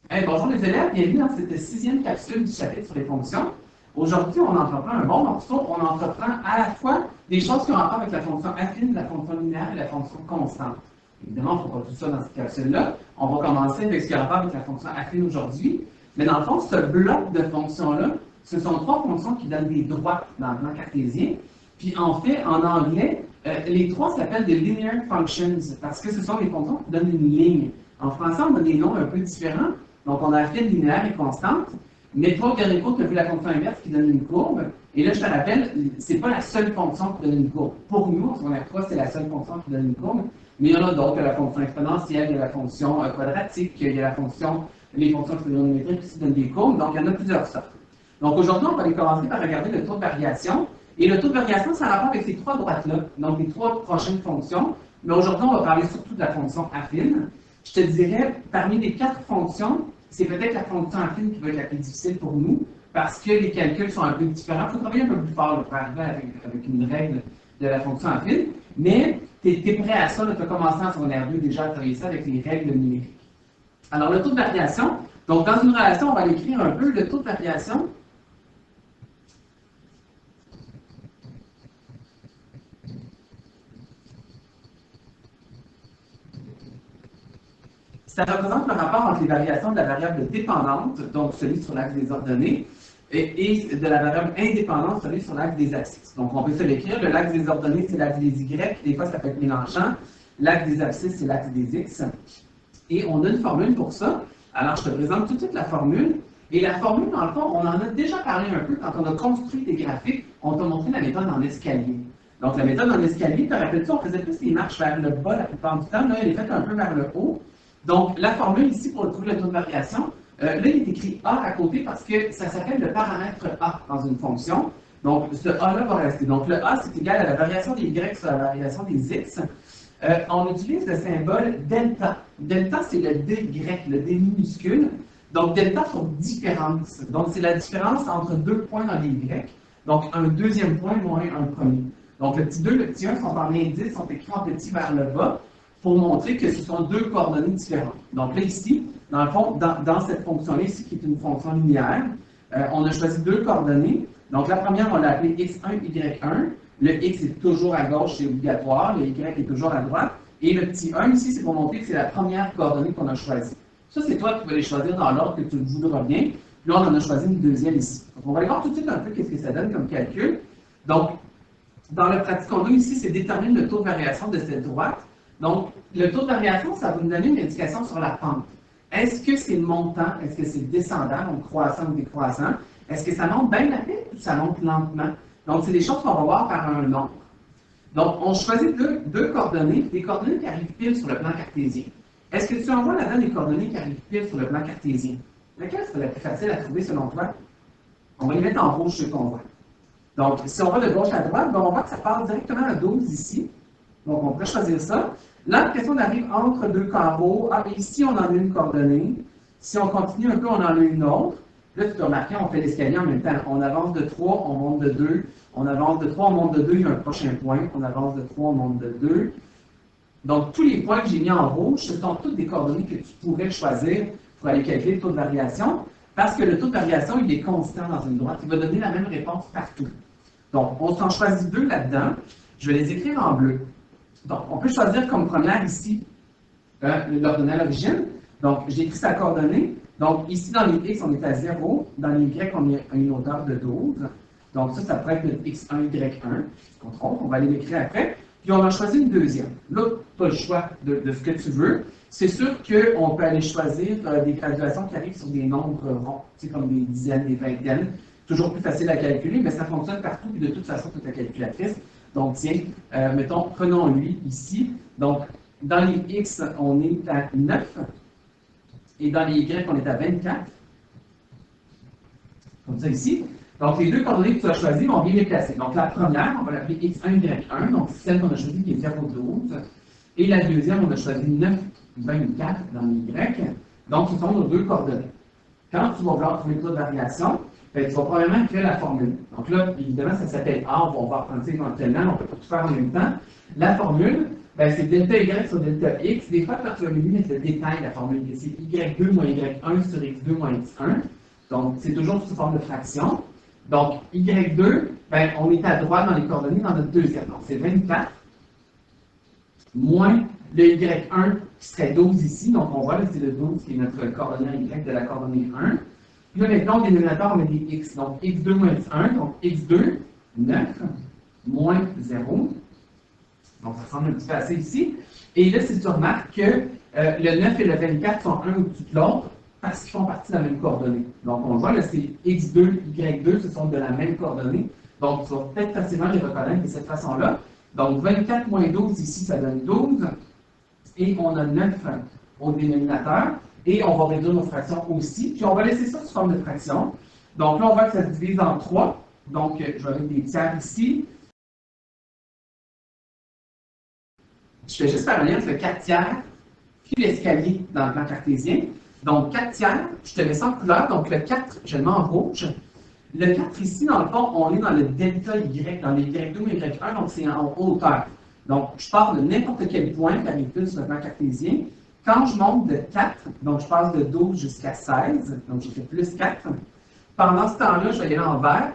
Hey, bonjour les élèves, bienvenue dans cette sixième capsule du chapitre sur les fonctions. Aujourd'hui, on entreprend un bon morceau. On entreprend à la fois des choses qui ont rapport avec la fonction affine, la fonction linéaire et la fonction constante. Évidemment, il ne faut pas tout ça dans cette capsule-là. On va commencer avec ce qui a rapport avec la fonction affine aujourd'hui. Mais dans le fond, ce bloc de fonctions-là, ce sont trois fonctions qui donnent des droites dans le plan cartésien. Puis en fait, en anglais, les trois s'appellent des linear functions parce que ce sont des fonctions qui donnent une ligne. En français, on a des noms un peu différents. Donc, on a affine, linéaire et constante. Mais toi, au dernier cours, tu as vu la fonction inverse qui donne une courbe. Et là, je te rappelle, ce n'est pas la seule fonction qui donne une courbe. Pour nous, en secondaire 3, c'est la seule fonction qui donne une courbe. Mais il y en a d'autres. Il y a la fonction exponentielle, il y a la fonction quadratique, il y a les fonctions trigonométriques qui donnent des courbes. Donc, il y en a plusieurs sortes. Donc, aujourd'hui, on va aller commencer par regarder le taux de variation. Et le taux de variation, ça a rapport avec ces trois droites-là. Donc, les trois prochaines fonctions. Mais aujourd'hui, on va parler surtout de la fonction affine. Je te dirais, parmi les quatre fonctions, c'est peut-être la fonction affine qui va être la plus difficile pour nous, parce que les calculs sont un peu différents. Il faut travailler un peu plus fort pour arriver avec une règle de la fonction affine, mais tu es prêt à ça, tu as commencé en secondaire 2 déjà à travailler ça avec les règles numériques. Alors, le taux de variation, donc dans une relation, on va l'écrire un peu, le taux de variation. Ça représente le rapport entre les variations de la variable dépendante, donc celui sur l'axe des ordonnées, et de la variable indépendante, celui sur l'axe des abscisses. Donc, on peut se l'écrire. L'axe des ordonnées, c'est l'axe des Y. Des fois, ça peut être mélangeant. L'axe des abscisses, c'est l'axe des X. Et on a une formule pour ça. Alors, je te présente tout de suite la formule. Et la formule, dans le fond, on en a déjà parlé un peu quand on a construit des graphiques. On t'a montré la méthode en escalier. Donc, la méthode en escalier, te rappelles-tu, on faisait plus les marches vers le bas la plupart du temps. Là, elle est faite un peu vers le haut. Donc, la formule ici pour trouver le taux de variation, là, il est écrit A à côté parce que ça s'appelle le paramètre A dans une fonction. Donc, ce A-là va rester. Donc, le A, c'est égal à la variation des Y sur la variation des X. On utilise le symbole delta. Delta, c'est le D grec, le D minuscule. Donc, delta pour différence. Donc, c'est la différence entre deux points dans les Y. Donc, un deuxième point moins un premier. Donc, le petit 2 et le petit 1 sont en indice, sont écrits en petit vers le bas, pour montrer que ce sont deux coordonnées différentes. Donc là, ici, dans le fond, dans cette fonction-là, ici, qui est une fonction linéaire, on a choisi deux coordonnées. Donc la première, on l'a appelée x1, y1. Le x est toujours à gauche, c'est obligatoire. Le y est toujours à droite. Et le petit 1 ici, c'est pour montrer que c'est la première coordonnée qu'on a choisie. Ça, c'est toi qui vas les choisir dans l'ordre que tu voudras bien. Là, on en a choisi une deuxième ici. Donc on va aller voir tout de suite un peu qu'est-ce que ça donne comme calcul. Donc, dans le pratique-condo ici, c'est déterminer le taux de variation de cette droite. Donc, le taux de variation, ça va nous donner une indication sur la pente. Est-ce que c'est montant, est-ce que c'est descendant, donc croissant ou décroissant? Est-ce que ça monte bien rapide ou ça monte lentement? Donc, c'est des choses qu'on va voir par un nombre. Donc, on choisit deux coordonnées, des coordonnées qui arrivent pile sur le plan cartésien. Est-ce que tu envoies là-dedans des coordonnées qui arrivent pile sur le plan cartésien? Laquelle serait la plus facile à trouver selon toi? On va les mettre en rouge ceux qu'on voit. Donc, si on va de gauche à droite, on voit que ça part directement à 12 ici. Donc, on pourrait choisir ça. Là, la question arrive entre deux carreaux. Ah, ici, on en a une coordonnée. Si on continue un peu, on en a une autre. Là, tu peux remarquer, on fait l'escalier en même temps. On avance de 3, on monte de 2. On avance de 3, on monte de 2, il y a un prochain point. On avance de 3, on monte de 2. Donc, tous les points que j'ai mis en rouge, ce sont toutes des coordonnées que tu pourrais choisir pour aller calculer le taux de variation. Parce que le taux de variation, il est constant dans une droite. Il va donner la même réponse partout. Donc, on s'en choisit deux là-dedans. Je vais les écrire en bleu. Donc, on peut choisir comme première ici l'ordonnée à l'origine. Donc, j'ai écrit sa coordonnée. Donc, ici, dans les X, on est à 0. Dans les Y, on est à une hauteur de 12. Donc, ça pourrait être le X1, Y1. Contrôle, on va aller l'écrire après. Puis, on a choisi une deuxième. Là, tu as le choix de ce que tu veux. C'est sûr qu'on peut aller choisir des graduations qui arrivent sur des nombres ronds, comme des dizaines, des vingtaines. Toujours plus facile à calculer, mais ça fonctionne partout. Puis, de toute façon, tu as ta calculatrice. Donc, tiens, mettons, prenons lui ici. Donc, dans les X, on est à 9. Et dans les Y, on est à 24. Comme ça ici. Donc, les deux coordonnées que tu as choisies vont bien les placer. Donc, la première, on va l'appeler X1, Y1. Donc, c'est celle qu'on a choisie qui est 0,12. Et la deuxième, on a choisi 9, 24 dans les Y. Donc, ce sont nos deux coordonnées. Quand tu vas vouloir trouver le taux de variation, tu vas probablement créer la formule. Donc là, évidemment, ça s'appelle A, on va reprendre ça éventuellement, on peut pas tout faire en même temps. La formule, ben, c'est delta Y sur delta X. Des fois, quand tu vas lui mettre le détail de la formule, c'est Y2 moins Y1 sur X2 moins X1. Donc, c'est toujours sous forme de fraction. Donc, Y2, ben, on est à droite dans les coordonnées dans notre deuxième. Donc, c'est 24 moins le Y1 qui serait 12 ici. Donc, on voit là, c'est le 12 qui est notre coordonnée Y de la coordonnée 1. Puis là, maintenant, au dénominateur, on met des X. Donc, X2 moins X1. Donc, X2, 9 moins 0. Donc, ça ressemble un petit peu à ça ici. Et là, si tu remarques que le 9 et le 24 sont un au-dessus de l'autre parce qu'ils font partie de la même coordonnée. Donc, on voit là, c'est X2, Y2, ce sont de la même coordonnée. Donc, tu vas peut-être facilement les reconnaître de cette façon-là. Donc, 24 moins 12, ici, ça donne 12. Et on a 9 au dénominateur. Et on va réduire nos fractions aussi. Puis, on va laisser ça sous forme de fraction. Donc, là, on voit que ça se divise en 3. Donc, je vais mettre des tiers ici. Je fais juste faire un lien entre le 4 tiers puis l'escalier dans le plan cartésien. Donc, 4 tiers, je te mets ça en couleur. Donc, le 4, je le mets en rouge. Le 4 ici, dans le fond, on est dans le delta Y, dans les Y2 ou Y1, donc c'est en hauteur. Donc, je pars de n'importe quel point qui arrive plus sur le plan cartésien. Quand je monte de 4, donc je passe de 12 jusqu'à 16, donc j'ai fait plus 4. Pendant ce temps-là, je vais aller en vert.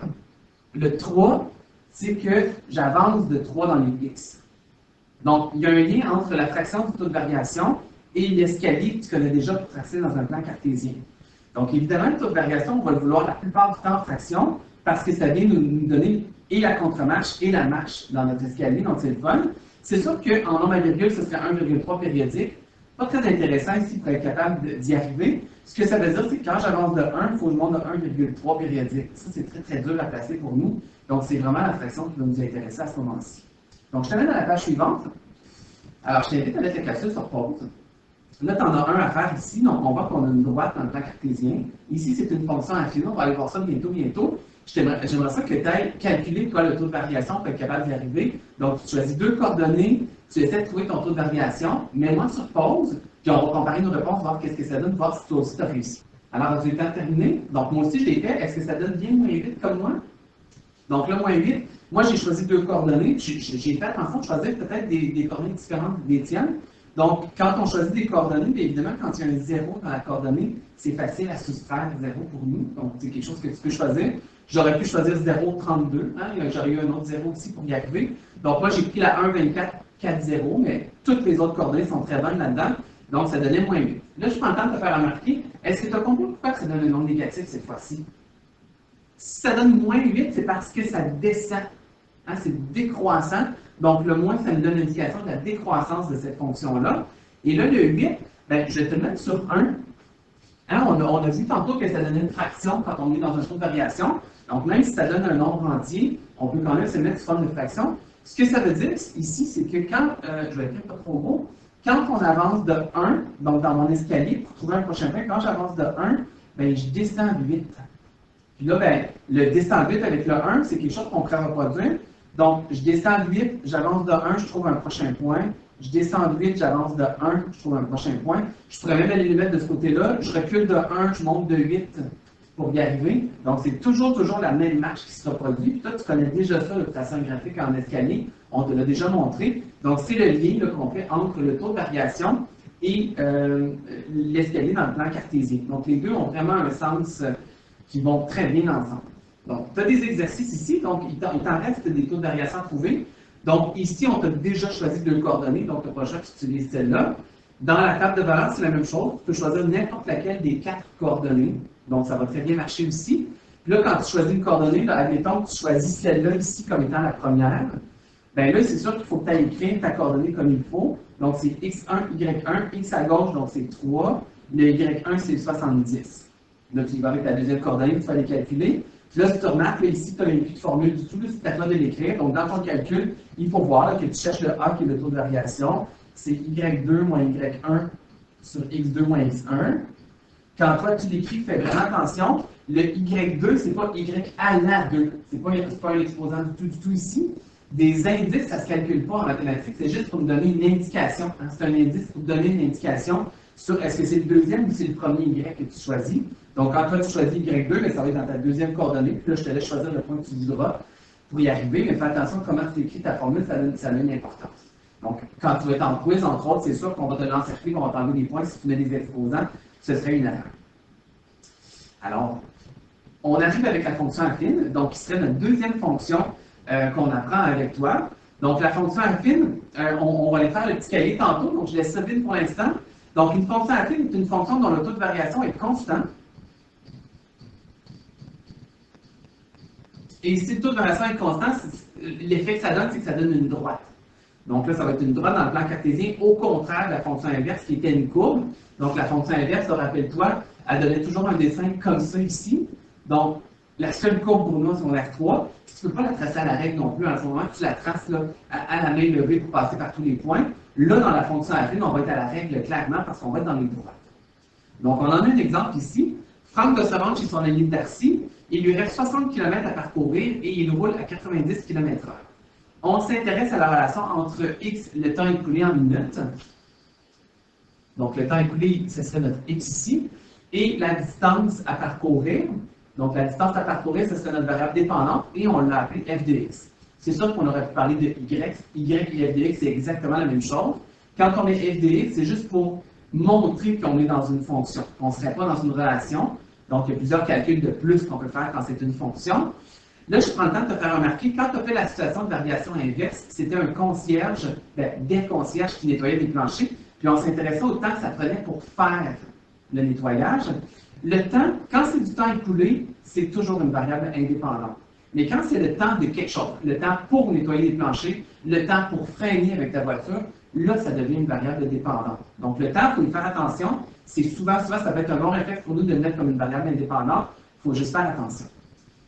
Le 3, c'est que j'avance de 3 dans les X. Donc, il y a un lien entre la fraction du taux de variation et l'escalier que tu connais déjà pour tracer dans un plan cartésien. Donc, évidemment, le taux de variation, on va le vouloir la plupart du temps en fraction parce que ça vient nous donner et la contre-marche et la marche dans notre escalier, donc c'est le fun. C'est sûr qu'en nombre à virgule, ce serait 1,3 périodique. Pas très intéressant ici pour être capable d'y arriver. Ce que ça veut dire, c'est que quand j'avance de 1, il faut que je monte de 1,3 périodique. Ça, c'est très, très dur à placer pour nous. Donc, c'est vraiment la fraction qui va nous intéresser à ce moment-ci. Donc, je t'amène à la page suivante. Alors, je t'invite à mettre la capsule sur pause. Là, tu en as un à faire ici. Donc, on voit qu'on a une droite dans le plan cartésien. Ici, c'est une fonction infinie. On va aller voir ça bientôt. J'aimerais ça que tu ailles calculer, toi, le taux de variation pour être capable d'y arriver. Donc, tu choisis deux coordonnées, tu essaies de trouver ton taux de variation, mets-moi sur pause, puis on va comparer nos réponses, voir qu'est-ce que ça donne, voir si toi aussi tu as réussi. Alors, tu es terminé. Donc, moi aussi, je l'ai fait. Est-ce que ça donne bien moins 8 comme moi? Donc, là, moins 8, moi, j'ai choisi deux coordonnées. J'ai fait, en fond, choisir peut-être des coordonnées différentes des tiennes. Donc, quand on choisit des coordonnées, bien évidemment, quand il y a un 0 dans la coordonnée, c'est facile à soustraire 0 pour nous. Donc, c'est quelque chose que tu peux choisir. J'aurais pu choisir 0,32. Hein? J'aurais eu un autre 0 aussi pour y arriver. Donc, moi, j'ai pris la 1,24, 4,0, mais toutes les autres coordonnées sont très bonnes là-dedans. Donc, ça donnait moins 8. Là, je prends le temps de te faire remarquer, est-ce que tu as compris pourquoi ça donne un nombre négatif cette fois-ci? Si ça donne moins 8, c'est parce que ça descend. Hein? C'est décroissant. Donc, le moins, ça nous donne l'indication de la décroissance de cette fonction-là. Et là, le 8, ben, je vais te le mettre sur 1. Hein? On a vu tantôt que ça donnait une fraction quand on est dans un taux de variation. Donc, même si ça donne un nombre entier, on peut quand même se mettre sous forme de fraction. Ce que ça veut dire ici, c'est que quand, je vais écrire pas trop gros, quand on avance de 1, donc dans mon escalier, pour trouver un prochain point, quand j'avance de 1, ben, je descends de 8. Puis là, ben, le descendre de 8 avec le 1, c'est quelque chose qu'on pourrait reproduire. Donc, je descends de 8, j'avance de 1, je trouve un prochain point. Je descends de 8, j'avance de 1, je trouve un prochain point. Je pourrais même aller les mettre de ce côté-là. Je recule de 1, je monte de 8 pour y arriver. Donc, c'est toujours la même marche qui se reproduit. Puis toi, tu connais déjà ça, le tracé graphique en escalier. On te l'a déjà montré. Donc, c'est le lien qu'on fait entre le taux de variation et l'escalier dans le plan cartésien. Donc, les deux ont vraiment un sens qui vont très bien ensemble. Donc, tu as des exercices ici. Donc, il t'en reste des taux de variation à trouver. Donc, ici, on t'a déjà choisi deux coordonnées. Donc, tu n'as pas le choix d'utiliser celle-là. Dans la table de valeur, c'est la même chose. Tu peux choisir n'importe laquelle des 4 coordonnées. Donc, ça va très bien marcher aussi. Puis là, quand tu choisis une coordonnée, là, admettons que tu choisis celle-là ici comme étant la première, bien là, c'est sûr qu'il faut que tu ailles écrire ta coordonnée comme il faut. Donc, c'est x1, y1, x à gauche, donc c'est 3. Le y1, c'est 70. Là, tu vas avec ta deuxième coordonnée, tu vas les calculer. Puis là, si tu remarques, là, ici, tu n'as plus de formule du tout, là, c'est à toi de l'écrire. Donc, dans ton calcul, il faut voir là, que tu cherches le A qui est le taux de variation. C'est y2 moins y1 sur x2 moins x1. Quand toi, tu l'écris, fais vraiment attention. Le y2, c'est pas y à la 2. C'est pas un exposant du tout ici. Des indices, ça ne se calcule pas en mathématiques. C'est juste pour nous donner une indication. Hein. C'est un indice pour donner une indication sur est-ce que c'est le deuxième ou c'est le premier y que tu choisis. Donc, quand toi, tu choisis y2, bien, ça va être dans ta deuxième coordonnée. Puis là, je te laisse choisir le point que tu voudras pour y arriver. Mais fais attention à comment tu écris ta formule, ça a une importance. Donc, quand tu vas être en quiz, entre autres, c'est sûr qu'on va te l'encercler, qu'on va t'enlever des points si tu mets des exposants, ce serait une erreur. Alors, on arrive avec la fonction affine, donc qui serait notre deuxième fonction qu'on apprend avec toi. Donc, la fonction affine, on va aller faire le petit cahier tantôt, donc je laisse ça vide pour l'instant. Donc, une fonction affine est une fonction dont le taux de variation est constant. Et si le taux de variation est constant, l'effet que ça donne, c'est que ça donne une droite. Donc là, ça va être une droite dans le plan cartésien, au contraire de la fonction inverse qui était une courbe. Donc la fonction inverse, rappelle-toi, elle donnait toujours un dessin comme ça ici. Donc, la seule courbe pour nous, c'est on R3. Tu ne peux pas la tracer à la règle non plus. En ce moment, tu la traces là, à la main levée pour passer par tous les points. Là, dans la fonction affine, on va être à la règle clairement parce qu'on va être dans les droites. Donc, on en a un exemple ici. Franck doit se rendre chez son ami de Darcy. Il lui reste 60 km à parcourir et il roule à 90 km/h. On s'intéresse à la relation entre X, le temps écoulé en minutes. Donc, le temps écoulé, ce serait notre X ici. Et la distance à parcourir. Donc, la distance à parcourir, ce serait notre variable dépendante et on l'a appelée f de x. C'est sûr qu'on aurait pu parler de y. Y et f de x, c'est exactement la même chose. Quand on met f de x, c'est juste pour montrer qu'on est dans une fonction. On ne serait pas dans une relation. Donc, il y a plusieurs calculs de plus qu'on peut faire quand c'est une fonction. Là, je prends le temps de te faire remarquer, quand tu as fait la situation de variation inverse, c'était un concierge, des concierges qui nettoyaient les planchers, puis on s'intéressait au temps que ça prenait pour faire le nettoyage. Le temps, quand c'est du temps écoulé, c'est toujours une variable indépendante. Mais quand c'est le temps de quelque chose, le temps pour nettoyer les planchers, le temps pour freiner avec ta voiture, là, ça devient une variable dépendante. Donc, le temps, il faut y faire attention. C'est souvent, ça peut être un bon réflexe pour nous de le mettre comme une variable indépendante. Il faut juste faire attention.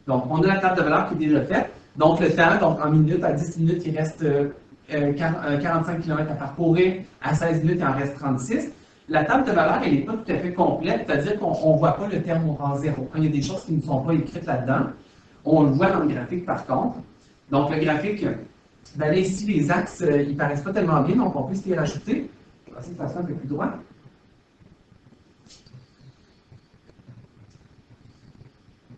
Donc, on a la table de valeur qui est déjà faite. Donc, le temps, donc en minutes, à 10 minutes, il reste 45 km à parcourir. À 16 minutes, il en reste 36. La table de valeur, elle n'est pas tout à fait complète, c'est-à-dire qu'on ne voit pas le terme au rang 0. Quand il y a des choses qui ne sont pas écrites là-dedans, on le voit dans le graphique par contre. Donc, le graphique, ben là, ici, les axes, ils ne paraissent pas tellement bien, donc on peut s'y rajouter. Je vais essayer de faire ça un peu plus droit.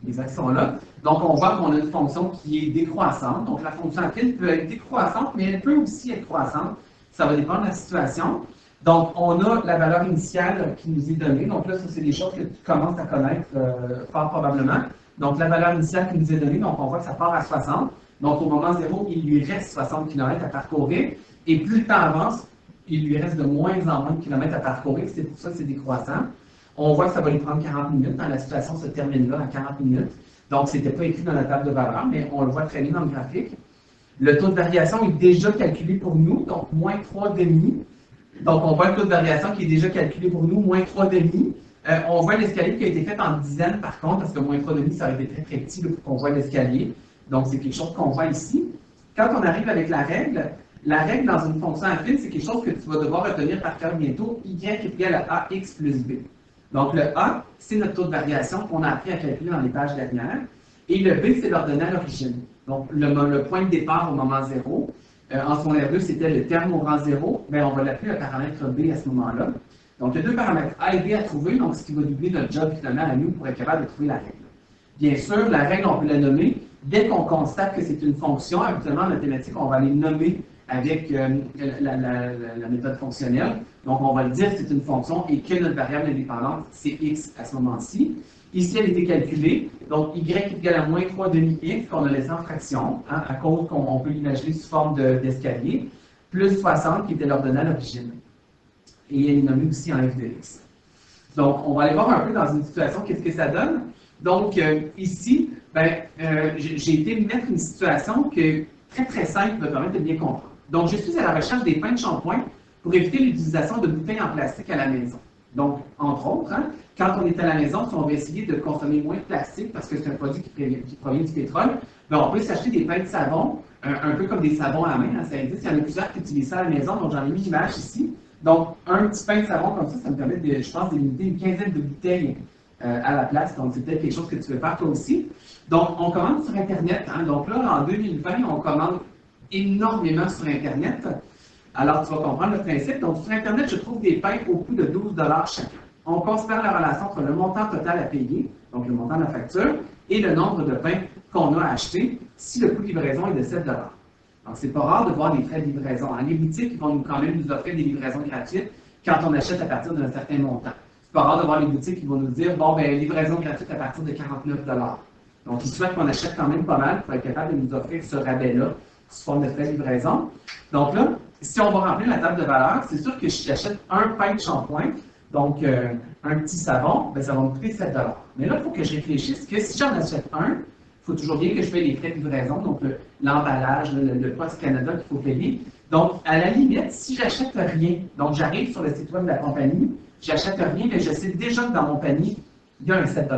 Les axes sont là. Donc, on voit qu'on a une fonction qui est décroissante. Donc, la fonction affine peut être décroissante, mais elle peut aussi être croissante. Ça va dépendre de la situation. Donc, on a la valeur initiale qui nous est donnée. Donc là, ça, c'est des choses que tu commences à connaître fort probablement. Donc, la valeur initiale qui nous est donnée, donc on voit que ça part à 60. Donc, au moment 0, il lui reste 60 km à parcourir. Et plus le temps avance, il lui reste de moins en moins de kilomètres à parcourir. C'est pour ça que c'est décroissant. On voit que ça va lui prendre 40 minutes. Dans la situation se termine là à 40 minutes. Donc, ce n'était pas écrit dans la table de valeur, mais on le voit très bien dans le graphique. Le taux de variation est déjà calculé pour nous, donc moins 3,5. Donc, on voit le taux de variation qui est déjà calculé pour nous, moins 3,5. On voit l'escalier qui a été fait en dizaines par contre, parce que moins 3,5, ça aurait été très très petit pour qu'on voit l'escalier. Donc, c'est quelque chose qu'on voit ici. Quand on arrive avec la règle dans une fonction affine, c'est quelque chose que tu vas devoir retenir par cœur bientôt. Y est égal à AX plus B. Donc, le A, c'est notre taux de variation qu'on a appris à calculer dans les pages dernières. Et le B, c'est l'ordonnée à l'origine. Donc, le point de départ au moment 0. En secondaire 2, c'était le terme au rang 0. Bien, on va l'appeler le paramètre B à ce moment-là. Donc, il y a deux paramètres A et B à trouver, donc ce qui va doubler notre job finalement à nous pour être capable de trouver la règle. Bien sûr, la règle, on peut la nommer. Dès qu'on constate que c'est une fonction, habituellement en mathématiques, on va les nommer avec la méthode fonctionnelle. Donc, on va le dire que c'est une fonction et que notre variable indépendante, c'est x à ce moment-ci. Ici, elle a été calculée. Donc, y est égal à moins 3,5x qu'on a laissé en fraction, hein, à cause qu'on peut l'imaginer sous forme d'escalier, plus 60 qui était l'ordonnée à l'origine. Et elle est nommée aussi en f de x. Donc, on va aller voir un peu dans une situation qu'est-ce que ça donne. Donc, ici, j'ai été mettre une situation très très simple qui va permettre de bien comprendre. Donc, je suis à la recherche des pains de shampoing pour éviter l'utilisation de bouteilles en plastique à la maison. Donc, entre autres, hein, quand on est à la maison, si on veut essayer de consommer moins de plastique parce que c'est un produit qui provient du pétrole, bien, on peut s'acheter des pains de savon, un peu comme des savons à main, hein, ça existe. Il y en a plusieurs qui utilisent ça à la maison, donc j'en ai mis l'image ici. Donc, un petit pain de savon comme ça me permet, je pense, d'éliminer une quinzaine de bouteilles à la place. Donc, c'est peut-être quelque chose que tu veux faire toi aussi. Donc, on commande sur Internet. Hein, donc là, en 2020, on commande énormément sur Internet. Alors, tu vas comprendre le principe. Donc, sur Internet, je trouve des pains au coût de 12 $ chacun. On considère la relation entre le montant total à payer, donc le montant de la facture, et le nombre de pains qu'on a acheté si le coût de livraison est de 7 $. Donc, c'est pas rare de voir des frais de livraison. Les boutiques ils vont quand même nous offrir des livraisons gratuites quand on achète à partir d'un certain montant. C'est pas rare de voir les boutiques qui vont nous dire, bon, ben, livraison gratuite à partir de 49 $. Donc, ils souhaitent qu'on achète quand même pas mal pour être capable de nous offrir ce rabais-là sous forme de frais de livraison. Donc là, si on va remplir la table de valeur, c'est sûr que si j'achète un pain de shampoing, donc un petit savon, ben, ça va me coûter 7 $. Mais là, il faut que je réfléchisse que si j'en achète un, il faut toujours bien que je paye les frais de livraison, donc l'emballage, le Poste Canada qu'il faut payer. Donc, à la limite, si j'achète rien, donc j'arrive sur le site web de la compagnie, j'achète rien, mais je sais déjà que dans mon panier, il y a un 7 $.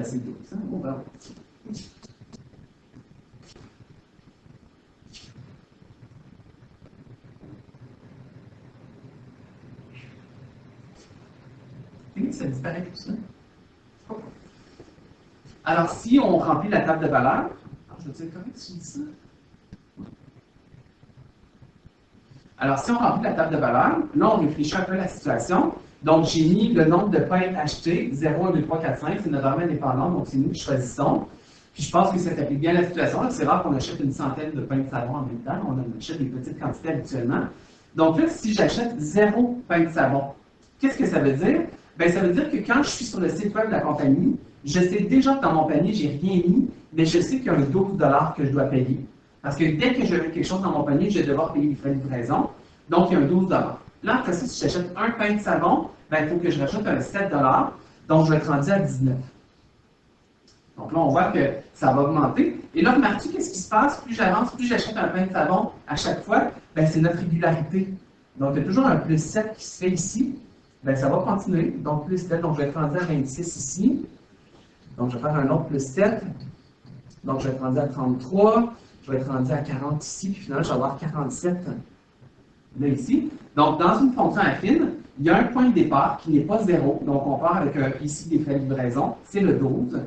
C'est doux, ça? Oh, ben. Et ça disparaît tout ça. Alors, si on remplit la table de valeur, je vais dire comment tu dis ça? Alors, si on remplit la table de valeur, là, on réfléchit un peu à la situation. Donc, j'ai mis le nombre de pains achetés, 0, 1, 2, 3, 4, 5, c'est notre arme indépendante, donc c'est nous qui choisissons. Puis je pense que ça s'applique bien à la situation. C'est rare qu'on achète une centaine de pains de savon en même temps, on en achète des petites quantités habituellement. Donc là, si j'achète 0 pain de savon, qu'est-ce que ça veut dire? Bien, ça veut dire que quand je suis sur le site web de la compagnie, je sais déjà que dans mon panier, je n'ai rien mis, mais je sais qu'il y a un 12 $ que je dois payer. Parce que dès que je mets quelque chose dans mon panier, je vais devoir payer les frais de livraison. Donc, il y a un 12 $. Là, après ça, si j'achète un pain de savon, ben, il faut que je rajoute un 7 $. Donc, je vais être rendu à 19 $. Donc là, on voit que ça va augmenter. Et là, remarquez, qu'est-ce qui se passe? Plus j'avance, plus j'achète un pain de savon à chaque fois, ben, c'est notre régularité. Donc, il y a toujours un plus 7 qui se fait ici. Ben, ça va continuer. Donc, plus 7, donc je vais être rendu à 26 ici. Donc, je vais faire un autre plus 7. Donc, je vais être rendu à 33. Je vais être rendu à 40 ici. Puis finalement, je vais avoir 47 là ici. Donc, dans une fonction affine, il y a un point de départ qui n'est pas 0. Donc, on part avec ici des frais de livraison. C'est le 12.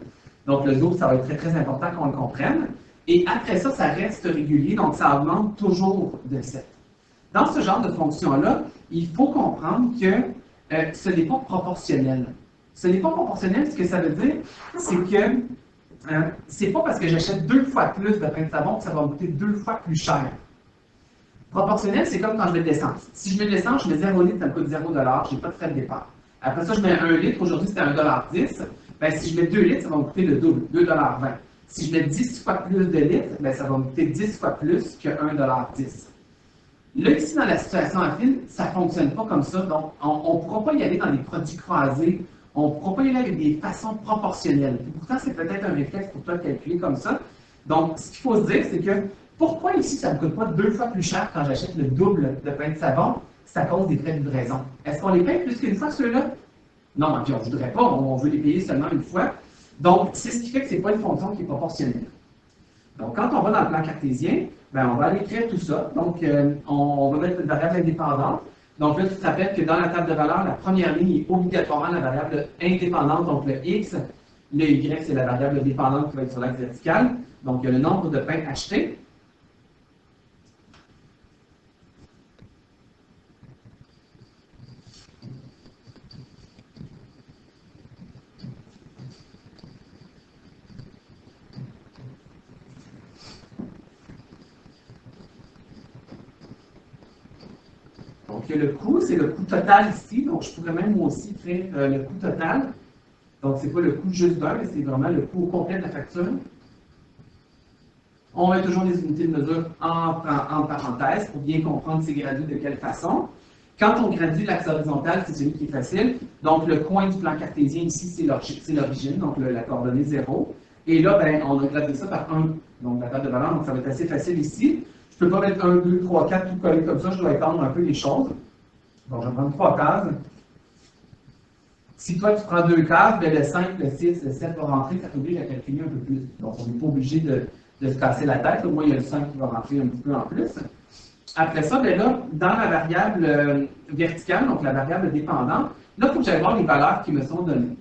Donc, le 12, ça va être très, très important qu'on le comprenne. Et après ça, ça reste régulier. Donc, ça augmente toujours de 7. Dans ce genre de fonction-là, il faut comprendre que ce n'est pas proportionnel. Ce n'est pas proportionnel, ce que ça veut dire, c'est que c'est pas parce que j'achète 2 fois plus de pain de savon que ça va me coûter 2 fois plus cher. Proportionnel, c'est comme quand je mets de l'essence. Si je mets de l'essence, je mets 0 litre, ça me coûte 0 $, je n'ai pas de frais de départ. Après ça, je mets 1 litre, aujourd'hui c'était 1,10 $. Ben, si je mets 2 litres, ça va me coûter le double, 2,20 $. Si je mets 10 fois plus de litres, ben, ça va me coûter 10 fois plus que 1,10 $. Là, ici, dans la situation affine, ça ne fonctionne pas comme ça. Donc, on ne pourra pas y aller dans des produits croisés. On ne pourra pas y aller avec des façons proportionnelles. Et pourtant, c'est peut-être un réflexe pour toi de calculer comme ça. Donc, ce qu'il faut se dire, c'est que pourquoi ici, ça ne me coûte pas 2 fois plus cher quand j'achète le double de pain de savon? C'est à cause des frais de livraison. Est-ce qu'on les paye plus qu'une fois, ceux-là? Non, puis on ne voudrait pas. On veut les payer seulement une fois. Donc, c'est ce qui fait que ce n'est pas une fonction qui est proportionnelle. Donc, quand on va dans le plan cartésien, ben, on va aller écrire tout ça. Donc, on va mettre une variable indépendante. Donc là, tu te rappelles que dans la table de valeur, la première ligne est obligatoirement la variable indépendante, donc le X. Le Y, c'est la variable dépendante qui va être sur l'axe vertical. Donc, il y a le nombre de pains achetés. Donc, le coût, c'est le coût total ici. Donc, je pourrais même moi aussi écrire le coût total. Donc, ce n'est pas le coût juste d'un, mais c'est vraiment le coût au complet de la facture. On met toujours les unités de mesure en parenthèses pour bien comprendre c'est gradué de quelle façon. Quand on gradue l'axe horizontal, c'est celui qui est facile. Donc, le coin du plan cartésien ici, c'est l'origine, donc la coordonnée 0. Et là, ben, on a gradué ça par 1, donc la table de valeur, donc ça va être assez facile ici. Je ne peux pas mettre 1, 2, 3, 4, tout coller comme ça, je dois étendre un peu les choses. Donc, je vais prendre 3 cases. Si toi, tu prends 2 cases, bien, le 5, le 6, le 7 va rentrer, ça t'oblige à calculer un peu plus. Donc, on n'est pas obligé de se casser la tête. Au moins, il y a le 5 qui va rentrer un petit peu en plus. Après ça, bien là, dans la variable verticale, donc la variable dépendante, là, il faut que j'aille voir les valeurs qui me sont données.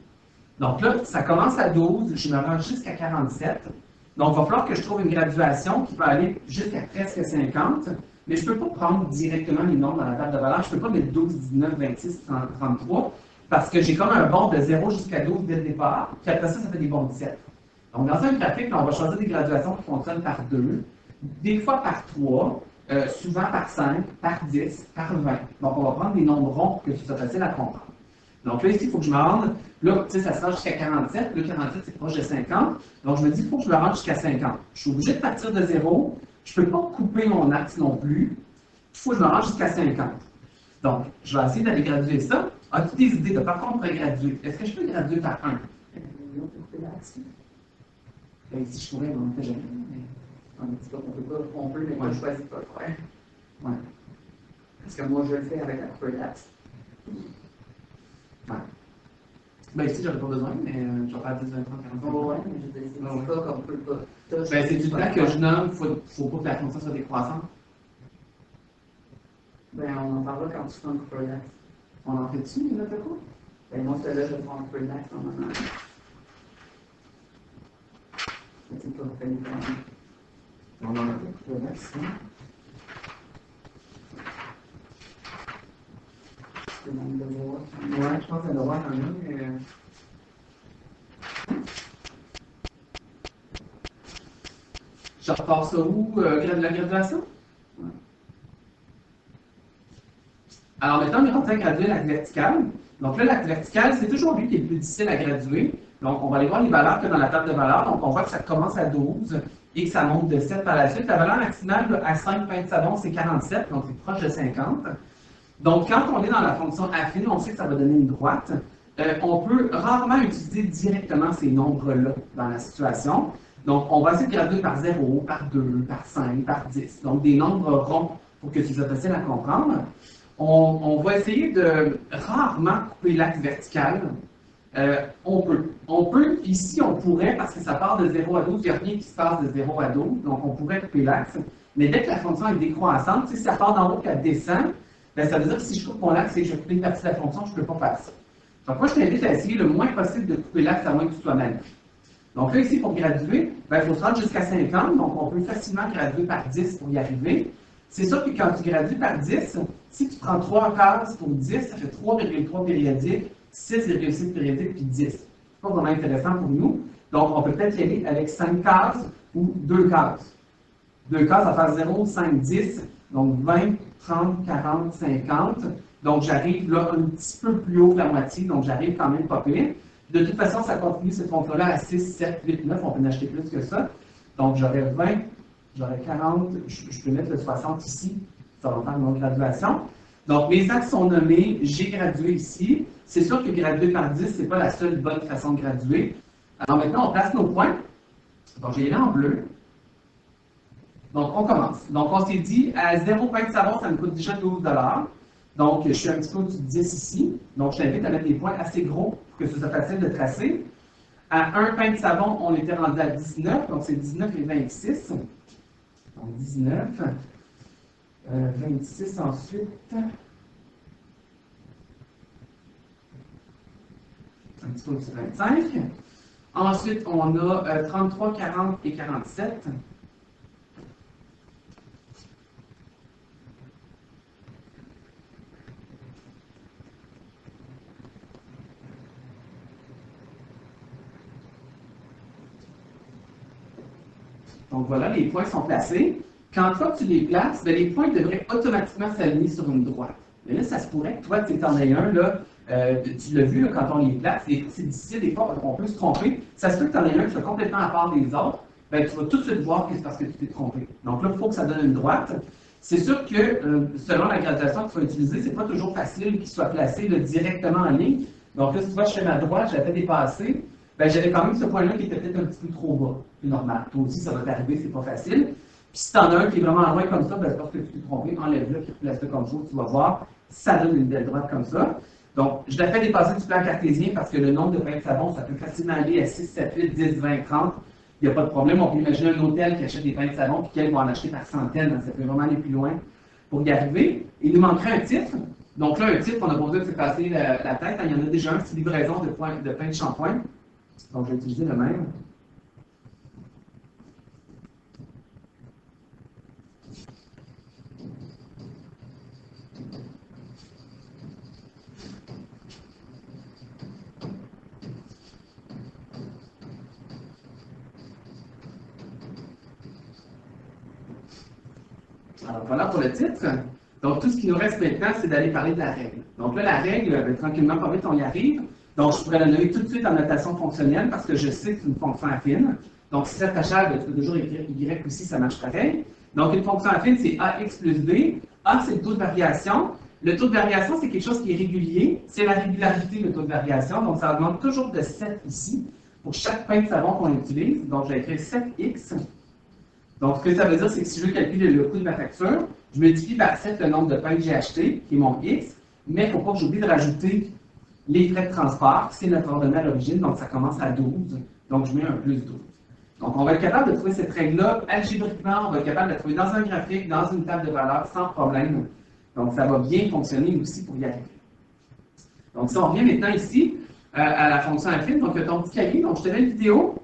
Donc là, ça commence à 12, je me rends jusqu'à 47. Donc, il va falloir que je trouve une graduation qui va aller jusqu'à presque 50, mais je ne peux pas prendre directement les nombres dans la table de valeur. Je ne peux pas mettre 12, 19, 26, 33, parce que j'ai comme un bond de 0 jusqu'à 12 dès le départ, puis après ça, ça fait des bonds de 7. Donc, dans un graphique, là, on va choisir des graduations qui fonctionnent par 2. des fois par 3, souvent par 5, par 10, par 20. Donc, on va prendre des nombres ronds pour que ce soit facile à comprendre. Donc là, ici, il faut que je me rende, là, tu sais, ça se rend jusqu'à 47, le 47, c'est proche de 50. Donc, je me dis, il faut que je me rende jusqu'à 50. Je suis obligé de partir de 0. Je ne peux pas couper mon axe non plus. Il faut que je me rende jusqu'à 50. Donc, je vais essayer d'aller graduer ça. As-tu des idées de par contre on pourrait graduer? Est-ce que je peux graduer par 1? Ben, si je pourrais, on ne fait jamais. On ne dit pas qu'on peut pas, on peut, mais Ouais. on choisit pas de faire. Ouais. Parce que moi, je le fais avec la coupe d'axe. Ouais. Ben, ici, j'aurais pas besoin, mais je vais faire 10, 20, 30, 40. Oh, ouais, mais je te dis, c'est pas qu'on peut pas. Ben, c'est du temps que je nomme, faut pas que la fonction soit décroissante. Ben, on en parlera quand tu fais un coupe d'axe. On en fait-tu, là, de quoi? Ben, moi, celui-là, je vais faire un coupe d'axe normalement. Mais c'est pas fait différemment. On en a fait, le max, hein? C'est le même devoir. Ouais, je pense que ça doit avoir quand même, mais... Je repars ça où, la graduation? Ouais. Alors maintenant, on est rendu à graduer l'axe vertical. Donc là, l'axe vertical, c'est toujours lui qui est le plus difficile à graduer. Donc, on va aller voir les valeurs que dans la table de valeurs. Donc, on voit que ça commence à 12 et que ça monte de 7 par la suite. La valeur maximale à 5 pintes savon, c'est 47, donc c'est proche de 50. Donc, quand on est dans la fonction affine, on sait que ça va donner une droite. On peut rarement utiliser directement ces nombres-là dans la situation. Donc, on va essayer de graduer par 0, par 2, par 5, par 10. Donc, des nombres ronds pour que ce soit facile à comprendre. On va essayer de rarement couper l'axe vertical. On peut, ici, on pourrait, parce que ça part de 0 à 12, il n'y a rien qui se passe de 0 à 12, donc on pourrait couper l'axe. Mais dès que la fonction est décroissante, si ça part d'en haut et qu'elle descend, ben, ça veut dire que si je coupe mon axe et que je coupe une partie de la fonction, je ne peux pas faire ça. Donc, moi, je t'invite à essayer le moins possible de couper l'axe à moins que tu sois malin. Donc là, ici, pour graduer, ben, il faut se rendre jusqu'à 50, donc on peut facilement graduer par 10 pour y arriver. C'est sûr que quand tu gradues par 10, si tu prends 3 cases pour 10, ça fait 3,3 périodiques, 6,6 périodiques, puis 10. C'est pas vraiment intéressant pour nous. Donc, on peut peut-être y aller avec 5 cases ou 2 cases. 2 cases, ça fait 0, 5, 10, donc 20, 30, 40, 50. Donc, j'arrive là un petit peu plus haut que la moitié, donc j'arrive quand même pas pire. De toute façon, ça continue cette fonction-là à 6, 7, 8, 9, on peut en acheter plus que ça. Donc, j'aurais 20, j'aurais 40, je peux mettre le 60 ici, ça va faire mon graduation. Donc, mes axes sont nommés, j'ai gradué ici. C'est sûr que graduer par 10, ce n'est pas la seule bonne façon de graduer. Alors maintenant, on place nos points. Donc, j'ai les en bleu. Donc, on commence. Donc, on s'est dit, à 0 pain de savon, ça me coûte déjà 12 $. Donc, je suis un petit peu au-dessus de 10 ici. Donc, je t'invite à mettre des points assez gros pour que ce soit facile de tracer. À 1 pain de savon, on était rendu à 19. Donc, c'est 19 et 26. Donc, 19. 26 ensuite. Un petit peu au-dessus de 25. Ensuite, on a 33, 40 et 47. Donc voilà, les points sont placés. Quand toi tu les places, bien, les points devraient automatiquement s'aligner sur une droite. Mais là, ça se pourrait que toi, tu en aies un, là, tu l'as vu là, quand on les place, c'est difficile, des fois, on peut se tromper. Ça se peut que tu en aies un qui soit complètement à part des autres, bien, tu vas tout de suite voir que c'est parce que tu t'es trompé. Donc là, il faut que ça donne une droite. C'est sûr que selon la graduation qu'il faut utiliser, c'est pas toujours facile qu'il soit placé là, directement en ligne. Donc là, si tu vois, je fais ma droite, j'avais dépassé, ben, j'avais quand même ce point-là qui était peut-être un petit peu trop bas. C'est normal. Toi aussi, ça va t'arriver, c'est pas facile. Puis si tu en as un qui est vraiment loin comme ça, ben, c'est parce que tu t'es trompé, enlève-le, puis replace-le comme ça, tu vas voir, ça donne une belle droite comme ça. Donc, je la fais dépasser du plan cartésien parce que le nombre de pains de savon, ça peut facilement aller à 6, 7, 8, 10, 20, 30. Il n'y a pas de problème. On peut imaginer un hôtel qui achète des pains de savon puis qu'elle va en acheter par centaines. Donc ça peut vraiment aller plus loin pour y arriver. Il nous manquerait un titre. Donc là, un titre, on n'a pas besoin de se casser la tête. Il y en a déjà un, c'est livraison de pain de shampoing. Donc, je vais utiliser le même. voilà pour le titre. Donc, tout ce qui nous reste maintenant, c'est d'aller parler de la règle. Donc là, la règle, tranquillement, pas vite, on y arrive. Donc, je pourrais la nommer tout de suite en notation fonctionnelle parce que je sais que c'est une fonction affine. Donc, si c'est attachable, tu peux toujours écrire Y aussi, ça marche pareil. Donc, une fonction affine, c'est AX plus B. A, c'est le taux de variation. Le taux de variation, c'est quelque chose qui est régulier. C'est la régularité, le taux de variation. Donc, ça augmente toujours de 7 ici pour chaque pain de savon qu'on utilise. Donc, je vais écrire 7X. Donc, ce que ça veut dire, c'est que si je veux calculer le coût de ma facture, je multiplie par 7 le nombre de pains que j'ai acheté, qui est mon X, mais il ne faut pas que j'oublie de rajouter les frais de transport, c'est notre ordonnée à l'origine, donc ça commence à 12, donc je mets un plus 12. Donc, on va être capable de trouver cette règle-là algébriquement, on va être capable de la trouver dans un graphique, dans une table de valeurs, sans problème. Donc, ça va bien fonctionner aussi pour y arriver. Donc, si on revient maintenant ici à la fonction affine, donc ton petit cahier, donc je te mets une vidéo.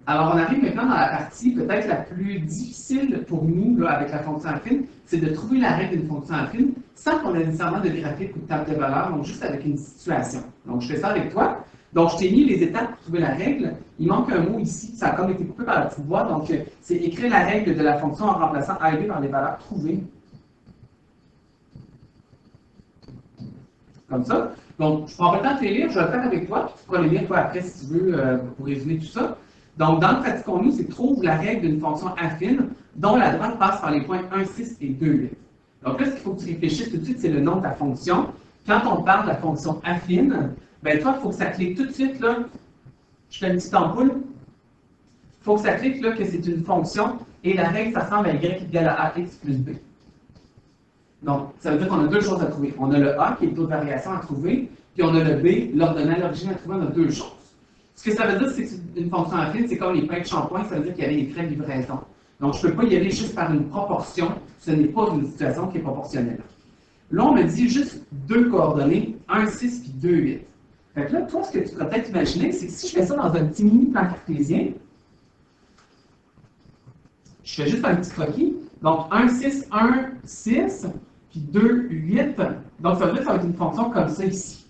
Alors, on arrive maintenant dans la partie peut-être la plus difficile pour nous là, avec la fonction affine, c'est de trouver la règle d'une fonction affine sans qu'on ait nécessairement de graphique ou de table de valeurs, donc juste avec une situation. Donc, je fais ça avec toi. Donc, je t'ai mis les étapes pour trouver la règle. Il manque un mot ici, ça a comme été coupé par la petite voix, donc c'est écrire la règle de la fonction en remplaçant A et B par les valeurs trouvées. Comme ça. Donc, je prends pas le temps de les lire, je vais le faire avec toi, puis tu pourras les lire toi après si tu veux pour résumer tout ça. Donc, dans le pratiquons-nous, c'est trouve la règle d'une fonction affine dont la droite passe par les points 1, 6 et 2, 8. Donc là, ce qu'il faut que tu réfléchisses tout de suite, c'est le nom de ta fonction. Quand on parle de la fonction affine, ben toi, il faut que ça clique tout de suite, là. Je fais une petite ampoule. Il faut que ça clique, là, que c'est une fonction et la règle, ça ressemble à Y égale à AX plus B. Donc, ça veut dire qu'on a deux choses à trouver. On a le A, qui est le taux de variation à trouver, puis on a le B, l'ordonnée à l'origine à trouver, on a deux choses. Ce que ça veut dire, c'est qu'une fonction affine, c'est comme les pains de shampoing, ça veut dire qu'il y avait des frais de livraison. Donc, je ne peux pas y aller juste par une proportion, ce n'est pas une situation qui est proportionnelle. Là, on me dit juste deux coordonnées, 1, 6 puis 2, 8. Fait que là, toi, ce que tu pourrais peut-être imaginer, c'est que si je fais ça dans un petit mini plan cartésien, je fais juste un petit croquis. Donc, 1, 6, 1, 6, puis 2, 8. Donc, ça veut dire que ça va être une fonction comme ça ici.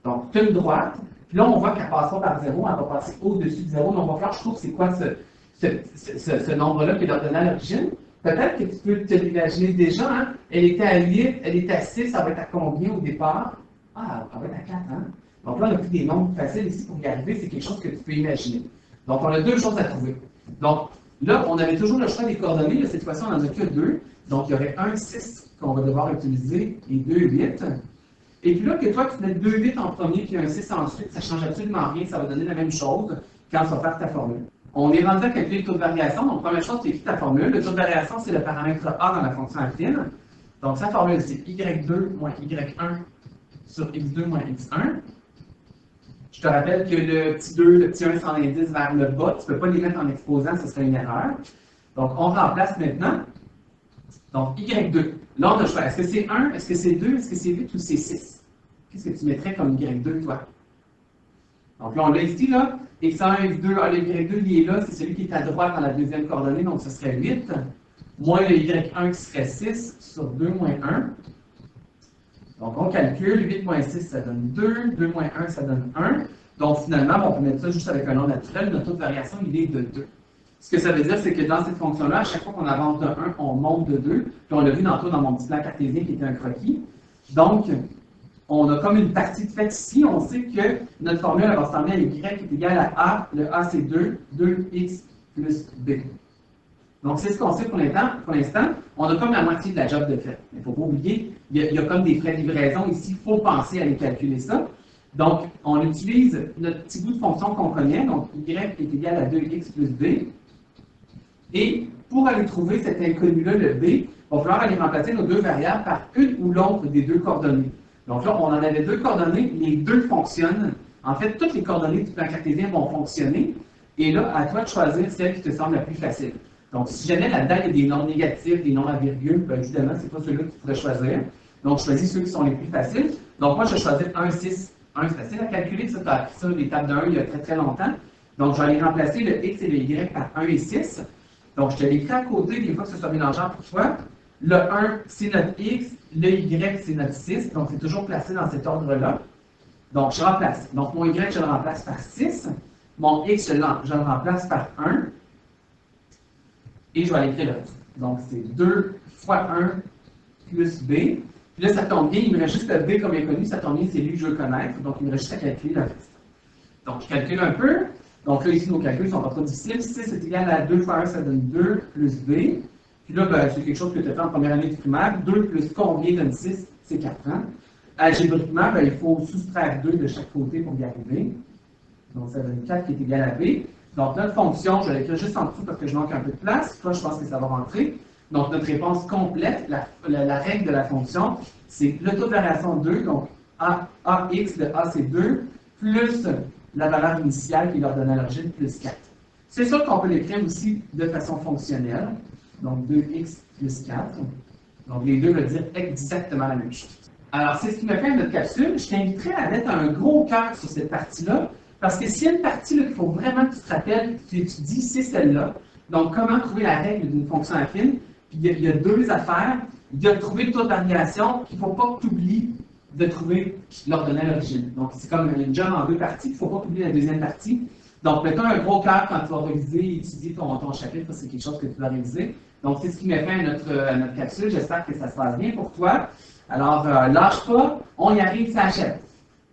Donc, tu as une droite. Puis là, on voit qu'elle ne passe pas par 0, elle va passer au-dessus de 0. Donc, on va faire, je trouve, c'est quoi ce nombre-là qui est ordonné à l'origine. Peut-être que tu peux te l'imaginer déjà. Hein? Elle était à 8, elle était à 6, ça va être à combien au départ? Ah, ça va être à 4. Hein? Donc là, on a pris des nombres faciles ici pour y arriver. C'est quelque chose que tu peux imaginer. Donc, on a deux choses à trouver. Donc, là, on avait toujours le choix des coordonnées. Là, cette fois-ci, on n'en a que deux. Donc, il y aurait 1, 6 qu'on va devoir utiliser et 2, 8. Et puis là, que toi, tu mets 2, 8 en premier puis un 6 ensuite, ça ne change absolument rien. Ça va donner la même chose quand tu vas faire ta formule. On est rendu à calculer le taux de variation. Donc, première chose, tu écris ta formule. Le taux de variation, c'est le paramètre A dans la fonction affine. Donc, sa formule, c'est Y2 moins Y1 sur X2 moins X1. Je te rappelle que le petit 2, le petit 1 sans indice vers le bas, tu ne peux pas les mettre en exposant, ce serait une erreur. Donc, on remplace maintenant. Donc, Y2. Là, on a le choix. Est-ce que c'est 1, est-ce que c'est 2, est-ce que c'est 8 ou c'est 6? Qu'est-ce que tu mettrais comme Y2, toi? Donc là, on l'a ici, là. X1, X2, ah, le Y2, il est là, c'est celui qui est à droite dans la deuxième coordonnée, donc ce serait 8. Moins le Y1 qui serait 6 sur 2 moins 1. Donc, on calcule, 8 moins 6, ça donne 2, 2 moins 1, ça donne 1. Donc, finalement, on peut mettre ça juste avec un nombre naturel, notre taux de variation, il est de 2. Ce que ça veut dire, c'est que dans cette fonction-là, à chaque fois qu'on avance de 1, on monte de 2. Puis on l'a vu tantôt dans mon petit plan cartésien qui était un croquis. Donc, on a comme une partie de fait ici. On sait que notre formule va ressembler à Y qui est égal à A. Le A, c'est 2, 2x plus B. Donc, c'est ce qu'on sait pour l'instant. On a comme la moitié de la job de fait. Mais il ne faut pas oublier, il y a comme des frais de livraison ici. Il faut penser à aller calculer ça. Donc, on utilise notre petit bout de fonction qu'on connaît. Donc, y est égal à 2x plus b. Et pour aller trouver cet inconnu-là, le b, il va falloir aller remplacer nos deux variables par une ou l'autre des deux coordonnées. Donc là, on en avait deux coordonnées, les deux fonctionnent. En fait, toutes les coordonnées du plan cartésien vont fonctionner. Et là, à toi de choisir celle qui te semble la plus facile. Donc, si jamais là-dedans, il y a des nombres négatifs, des nombres à virgule, bien évidemment, ce n'est pas ceux-là que tu pourrais choisir. Donc, je choisis ceux qui sont les plus faciles. Donc, moi, je vais choisir 1, 6. 1, c'est facile à calculer, ça, tu as appris ça, l'étape de 1, il y a très, très longtemps. Donc, je vais aller remplacer le x et le y par 1 et 6. Donc, je te l'écris à côté, des fois que ce soit mélangeant pour toi. Le 1, c'est notre x, le y, c'est notre 6. Donc, c'est toujours placé dans cet ordre-là. Donc, je remplace. Donc, mon y, je le remplace par 6. Mon x, je le remplace par 1. Et je vais aller écrire le reste. Donc, c'est 2 fois 1 plus b. Puis là, ça tombe bien, il me reste juste le b comme inconnu, ça tombe bien, c'est lui que je veux connaître. Donc, il me reste juste à calculer le reste. Donc, je calcule un peu. Donc là, ici, nos calculs ne sont pas trop difficiles. 6 est égal à 2 fois 1, ça donne 2 plus b. Puis là, ben, c'est quelque chose que tu as fait en première année de primaire. 2 plus combien donne 6? C'est 4 ans. Algébriquement, ben, il faut soustraire 2 de chaque côté pour y arriver. Donc, ça donne 4 qui est égal à b. Donc, notre fonction, je vais l'écrire juste en dessous parce que je manque un peu de place. Toi, je pense que ça va rentrer. Donc, notre réponse complète, la règle de la fonction, c'est le taux de variation 2. Donc, AX de A, c'est 2, plus la valeur initiale qui leur donne à l'origine, plus 4. C'est sûr qu'on peut l'écrire aussi de façon fonctionnelle. Donc, 2x plus 4. Donc, les deux veulent dire exactement la même chose. Alors, c'est ce qui me fait notre capsule. Je t'inviterai à mettre un gros cœur sur cette partie-là. Parce que s'il y a une partie qu'il faut vraiment que tu te rappelles, que tu étudies, c'est celle-là. Donc, comment trouver la règle d'une fonction affine. Puis, il y a deux affaires. Il y a trouver le taux de variation, il ne faut pas que tu oublies de trouver l'ordonnée à l'origine. Donc, c'est comme une job en deux parties, il ne faut pas oublier la deuxième partie. Donc, mettons un gros cœur quand tu vas réviser et étudier ton chapitre, c'est quelque chose que tu vas réviser. Donc, c'est ce qui met fin à notre capsule. J'espère que ça se passe bien pour toi. Alors, lâche pas, on y arrive, ça achète.